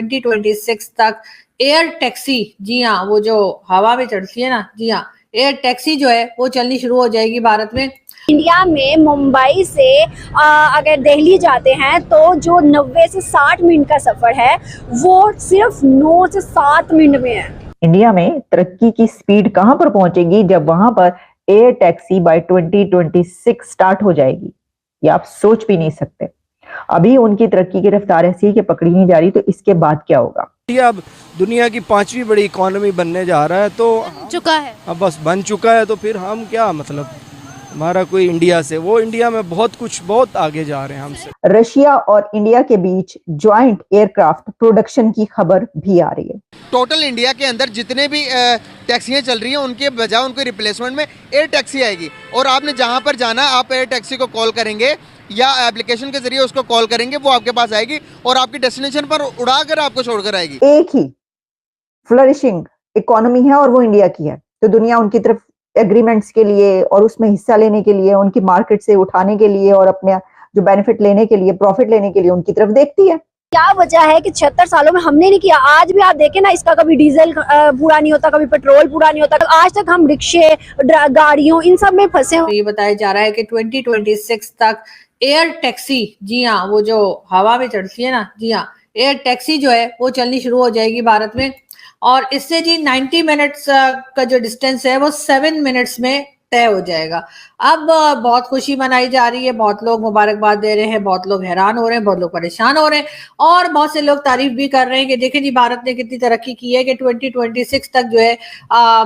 2026 तक air taxi, जी हाँ, वो जो हवा में चढ़ती है ना, जी हाँ, एयर टैक्सी जो है वो चलनी शुरू हो जाएगी भारत में। इंडिया में मुंबई से अगर दिल्ली जाते हैं तो जो 90 से 60 मिनट का सफर है वो सिर्फ 9 से 7 मिनट में है। इंडिया में तरक्की की स्पीड कहां पर पहुंचेगी जब वहां पर एयर टैक्सी बाय 2026 स्टार्ट हो जाएगी, ये आप सोच भी नहीं सकते। अभी उनकी तरक्की की रफ्तार ऐसी है कि पकड़ी नहीं जा रही, तो इसके बाद क्या होगा। अब दुनिया की 5वीं बड़ी इकोनॉमी बनने जा रहा है, तो चुका है, अब बस बन चुका है, तो फिर हम क्या, मतलब हमारा कोई इंडिया से, वो इंडिया में बहुत आगे जा रहे हैं हमसे। रशिया और इंडिया के बीच ज्वाइंट एयरक्राफ्ट प्रोडक्शन की खबर भी आ रही है। टोटल इंडिया के अंदर जितने भी टैक्सियां चल रही हैं उनके बजाय उनके रिप्लेसमेंट में एयर टैक्सी आएगी, और आपने जहां पर जाना आप एयर टैक्सी को कॉल करेंगे या एप्लीकेशन के जरिए उसको कॉल करेंगे, वो आपके पास आएगी और आपकी डेस्टिनेशन पर उड़ाकर आपको छोड़कर आएगी। एक ही फ्लरिशिंग इकोनॉमी है और वो इंडिया की है, तो दुनिया उनकी तरफ एग्रीमेंट्स के लिए और उसमें हिस्सा लेने के लिए, उनकी मार्केट से उठाने के लिए और अपने जो बेनिफिट लेने के लिए, प्रॉफिट लेने के लिए उनकी तरफ देखती है। क्या वजह है कि 76 सालों में हमने नहीं किया। आज भी आप देखें ना, इसका कभी डीजल पूरा नहीं होता, कभी पेट्रोल पूरा नहीं होता। आज तक हम रिक्शे, गाड़ियों, इन सब में फंसे हुए। ये बताया जा रहा है कि 2026 तक एयर टैक्सी, जी हाँ, वो जो हवा में चढ़ती है ना, जी हाँ, एयर टैक्सी जो है वो चलनी शुरू हो जाएगी भारत में, और इससे जी 90 मिनट्स का जो डिस्टेंस है वो 7 मिनट्स में तय हो जाएगा। अब बहुत खुशी मनाई जा रही है, बहुत लोग मुबारकबाद दे रहे हैं, बहुत लोग हैरान हो रहे हैं, बहुत लोग परेशान हो रहे हैं, और बहुत से लोग तारीफ भी कर रहे हैं कि देखें जी भारत ने कितनी तरक्की की है कि 2026 तक जो है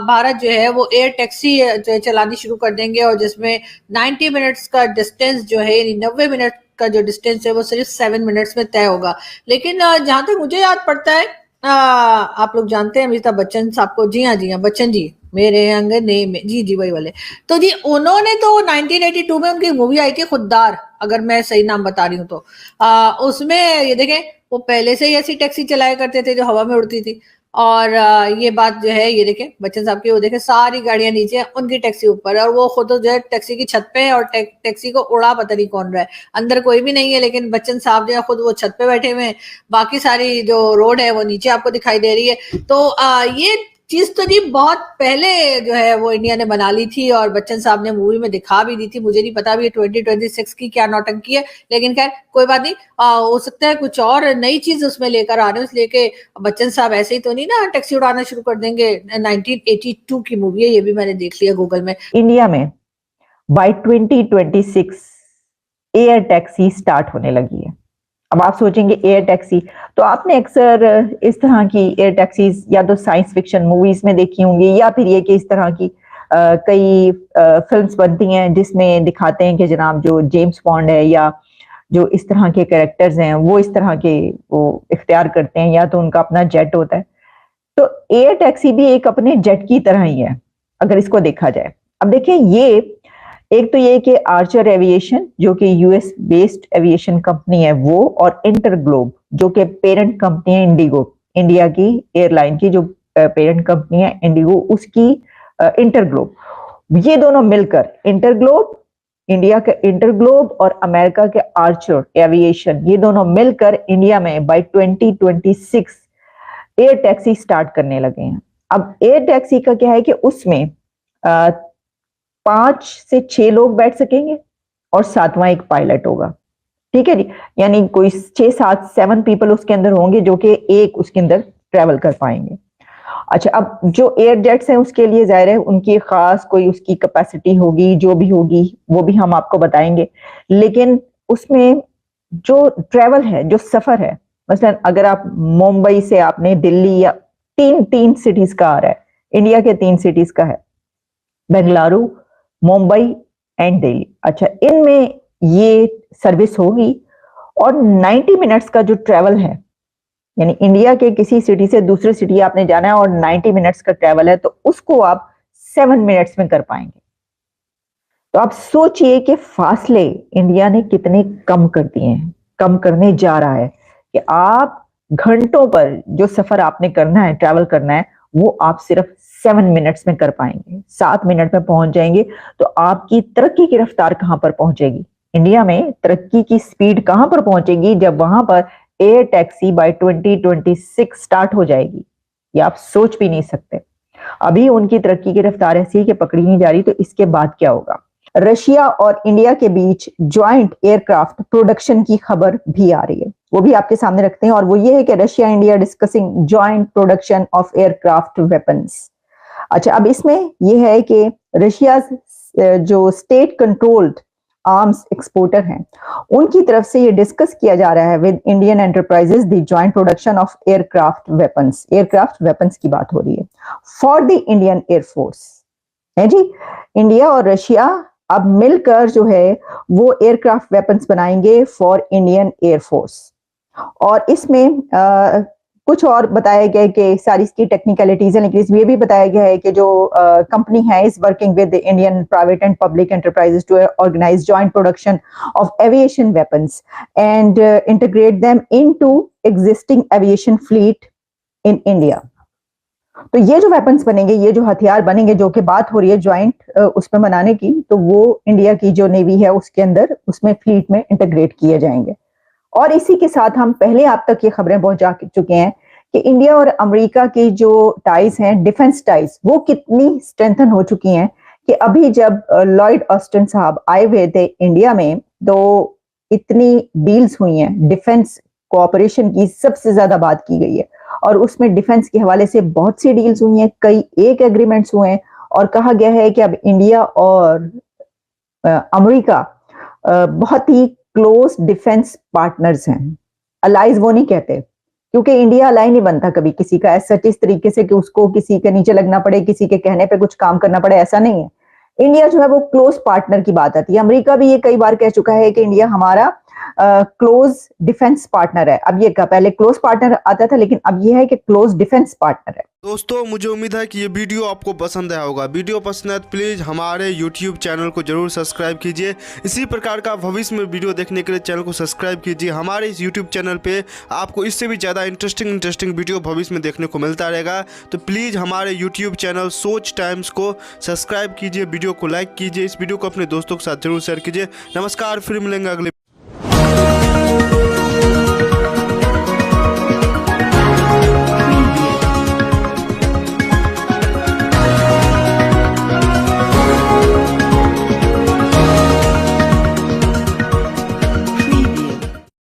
भारत जो है वो एयर टैक्सी जो है चलानी शुरू कर देंगे, और जिसमें 90 मिनट्स का डिस्टेंस जो है, 90 मिनट का जो डिस्टेंस है वो सिर्फ 7 मिनट्स में तय होगा। लेकिन जहां तक मुझे याद पड़ता है, आप लोग जानते हैं अमिताभ बच्चन साहब को, जी हाँ बच्चन जी, मेरे अंगने में, जी वही वाले, तो जी उन्होंने तो 1982 में उनकी मूवी आई थी खुददार, अगर मैं सही नाम बता रही हूँ तो उसमें ये देखें वो पहले से ही ऐसी टैक्सी चलाया करते थे जो हवा में उड़ती थी, और ये बात जो है ये देखें बच्चन साहब की, वो देखें सारी गाड़ियां नीचे हैं, उनकी टैक्सी ऊपर है, और वो खुद जो है टैक्सी की छत पे है, और टैक्सी को उड़ा पता नहीं कौन रहा है, अंदर कोई भी नहीं है, लेकिन बच्चन साहब जो है खुद वो छत पे बैठे हुए हैं, बाकी सारी जो रोड है वो नीचे आपको दिखाई दे रही है। तो ये चीज तो जी बहुत पहले जो है वो इंडिया ने बना ली थी, और बच्चन साहब ने मूवी में दिखा भी दी थी। मुझे नहीं पता भी 2026 की क्या नौटंकी है, लेकिन खैर कोई बात नहीं, हो सकता है कुछ और नई चीज उसमें लेकर आ रहे हो, इसलिए कि बच्चन साहब ऐसे ही तो नहीं ना टैक्सी उड़ाना शुरू कर देंगे। 1982 की मूवी है, ये भी मैंने देख लिया गूगल में। इंडिया में बाय 2026 एयर टैक्सी स्टार्ट होने लगी है। अब आप सोचेंगे एयर टैक्सी, तो आपने अक्सर इस तरह की एयर टैक्सीज या तो साइंस फिक्शन मूवीज में देखी होंगी, या फिर ये कि इस तरह की कई फिल्म्स बनती हैं जिसमें दिखाते हैं कि जनाब जो जेम्स बॉन्ड है या जो इस तरह के कैरेक्टर्स हैं वो इस तरह के वो इख्तियार करते हैं, या तो उनका अपना जेट होता है। तो एयर टैक्सी भी एक अपने जेट की तरह ही है अगर इसको देखा जाए। अब देखिए, ये एक तो ये कि आर्चर एविएशन जो कि यूएस बेस्ड एविएशन कंपनी है वो, और इंटरग्लोब जो कि पेरेंट कंपनी है इंडिगो, इंडिया की एयरलाइन की जो पेरेंट कंपनी है इंडिगो, उसकी इंटरग्लोब, ये दोनों मिलकर इंटरग्लोब, इंडिया का इंटरग्लोब और अमेरिका के आर्चर एविएशन, ये दोनों मिलकर इंडिया में बाय 2026 एयर टैक्सी स्टार्ट करने लगे हैं। अब एयर टैक्सी का क्या है कि उसमें 5 से 6 लोग बैठ सकेंगे और 7वां एक पायलट होगा, ठीक है जी, यानी कोई 6-7 पीपल उसके अंदर होंगे जो कि एक उसके अंदर ट्रेवल कर पाएंगे। अच्छा, अब जो एयर जेट्स हैं उसके लिए जाहिर है उनकी खास कोई उसकी कैपेसिटी होगी, जो भी होगी वो भी हम आपको बताएंगे, लेकिन उसमें जो ट्रेवल है, जो सफर है, मसलन अगर आप मुंबई से आपने दिल्ली या तीन सिटीज का आ रहा है, इंडिया के 3 सिटीज का है, बेंगलुरु, मुंबई एंड दिल्ली। अच्छा, इनमें ये सर्विस होगी, और 90 मिनट्स का जो ट्रेवल है, यानी इंडिया के किसी सिटी से दूसरी सिटी आपने जाना है और 90 मिनट्स का ट्रेवल है, तो उसको आप 7 मिनट्स में कर पाएंगे। तो आप सोचिए कि फासले इंडिया ने कितने कम कर दिए हैं, कम करने जा रहा है, कि आप घंटों पर जो सफर आपने करना है, ट्रैवल करना है, वो आप सिर्फ 7 मिनट्स में कर पाएंगे, 7 मिनट में पहुंच जाएंगे। तो आपकी तरक्की की रफ्तार कहां पर पहुंचेगी, इंडिया में तरक्की की स्पीड कहां पर पहुंचेगी जब वहां पर एयर टैक्सी बाय 2026 स्टार्ट हो जाएगी, ये आप सोच भी नहीं सकते। अभी उनकी तरक्की की रफ्तार ऐसी है कि पकड़ी नहीं जा रही, तो इसके बाद क्या होगा। रशिया और इंडिया के बीच ज्वाइंट एयरक्राफ्ट प्रोडक्शन की खबर भी आ रही है, वो भी आपके सामने रखते हैं, और वो ये है कि Russia India discussing joint production of aircraft weapons. अच्छा, अब इसमें यह है कि रशिया जो स्टेट कंट्रोल्ड आर्म्स एक्सपोर्टर हैं, उनकी तरफ से ये डिस्कस किया जा रहा है with Indian enterprises the joint production of aircraft weapons की बात हो रही है फॉर द इंडियन एयरफोर्स। है जी, इंडिया और रशिया अब मिलकर जो है वो एयरक्राफ्ट वेपन्स बनाएंगे फॉर इंडियन एयरफोर्स। और इसमें कुछ और बताया गया है कि सारी इसकी टेक्निकलिटीज है, लेकिन इसमें ये भी बताया गया है कि जो कंपनी है is working with Indian private and public enterprises to organise joint production of aviation weapons and integrate them into existing aviation fleet in India. तो ये जो वेपन्स बनेंगे, ये जो हथियार बनेंगे, जो कि बात हो रही है ज्वाइंट उसमें बनाने की, तो वो इंडिया की जो नेवी है उसके अंदर उसमें फ्लीट में इंटीग्रेट किए जाएंगे। और इसी के साथ हम पहले आप तक ये खबरें पहुंचा चुके हैं कि इंडिया और अमेरिका की जो टाइज हैं, डिफेंस टाइज, वो कितनी स्ट्रेंथन हो चुकी हैं कि अभी जब लॉयड ऑस्टिन साहब आए हुए थे इंडिया में, तो इतनी डील्स हुई हैं, डिफेंस कोऑपरेशन की सबसे ज्यादा बात की गई है, और उसमें डिफेंस के हवाले से बहुत सी डील्स हुई हैं, कई एक एग्रीमेंट्स हुए हैं, और कहा गया है कि अब इंडिया और अमेरिका बहुत ही क्लोज डिफेंस पार्टनर्स हैं। अलाइज वो नहीं कहते, क्योंकि इंडिया अलाई नहीं बनता कभी किसी का ऐसा इस तरीके से कि उसको किसी के नीचे लगना पड़े, किसी के कहने पे कुछ काम करना पड़े, ऐसा नहीं है। इंडिया जो है वो क्लोज पार्टनर की बात आती है। अमेरिका भी ये कई बार कह चुका है कि इंडिया हमारा क्लोज डिफेंस पार्टनर है। अब ये पहले क्लोज पार्टनर आता था, लेकिन अब ये है कि क्लोज डिफेंस पार्टनर है। दोस्तों, मुझे उम्मीद है कि ये वीडियो आपको पसंद आया होगा। वीडियो पसंद है तो प्लीज़ हमारे YouTube चैनल को जरूर सब्सक्राइब कीजिए। इसी प्रकार का भविष्य में वीडियो देखने के लिए चैनल को सब्सक्राइब कीजिए। हमारे इस YouTube चैनल पे आपको इससे भी ज़्यादा इंटरेस्टिंग वीडियो भविष्य में देखने को मिलता रहेगा। तो प्लीज़ हमारे YouTube चैनल सोच टाइम्स को सब्सक्राइब कीजिए, वीडियो को लाइक कीजिए, इस वीडियो को अपने दोस्तों के साथ जरूर शेयर कीजिए। नमस्कार, फिर मिलेंगे अगले